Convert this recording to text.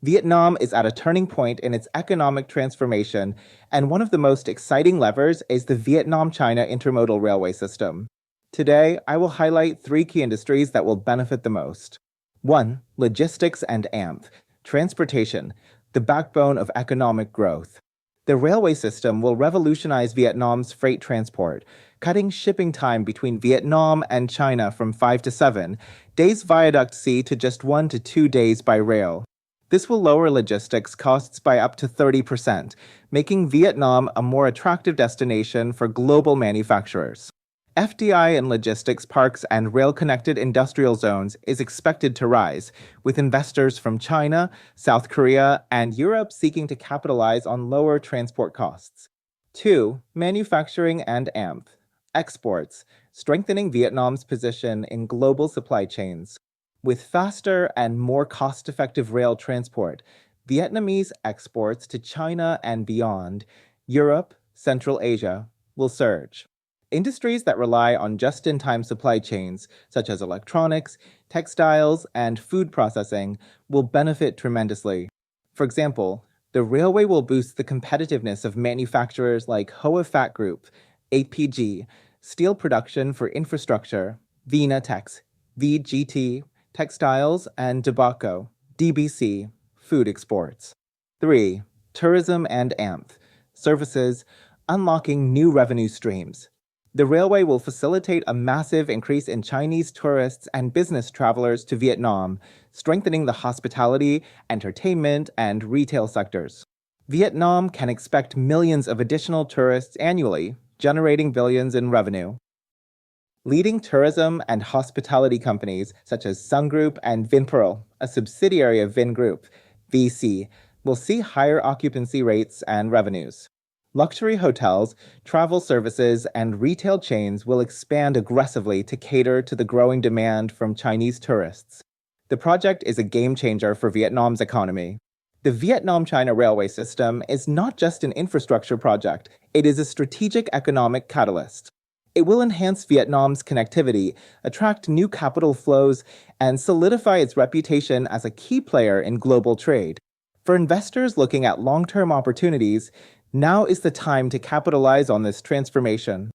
Vietnam is at a turning point in its economic transformation, and one of the most exciting levers is the Vietnam-China intermodal railway system. Today, I will highlight three key industries that will benefit the most. 1. Logistics and AMP. Transportation, the backbone of economic growth. The railway system will revolutionize Vietnam's freight transport, cutting shipping time between Vietnam and China from 5 to 7 days Viaduct C to just 1 to 2 days by rail. This will lower logistics costs by up to 30%, making Vietnam a more attractive destination for global manufacturers. FDI in logistics parks and rail-connected industrial zones is expected to rise, with investors from China, South Korea, and Europe seeking to capitalize on lower transport costs. 2. Manufacturing and AMP. Exports, strengthening Vietnam's position in global supply chains. With faster and more cost-effective rail transport, Vietnamese exports to China and beyond, Europe, Central Asia, will surge. Industries that rely on just-in-time supply chains, such as electronics, textiles, and food processing, will benefit tremendously. For example, the railway will boost the competitiveness of manufacturers like Hoa Phat Group, APG, steel production for infrastructure, Vinatex, VGT, textiles, and Tobacco, DBC, food exports. 3. Tourism and AMP, services, unlocking new revenue streams. The railway will facilitate a massive increase in Chinese tourists and business travelers to Vietnam, strengthening the hospitality, entertainment, and retail sectors. Vietnam can expect millions of additional tourists annually, generating billions in revenue. Leading tourism and hospitality companies such as Sun Group and Vinpearl, a subsidiary of Vingroup, VC, will see higher occupancy rates and revenues. Luxury hotels, travel services, and retail chains will expand aggressively to cater to the growing demand from Chinese tourists. The project is a game changer for Vietnam's economy. The Vietnam-China railway system is not just an infrastructure project, it is a strategic economic catalyst. It will enhance Vietnam's connectivity, attract new capital flows, and solidify its reputation as a key player in global trade. For investors looking at long-term opportunities, now is the time to capitalize on this transformation.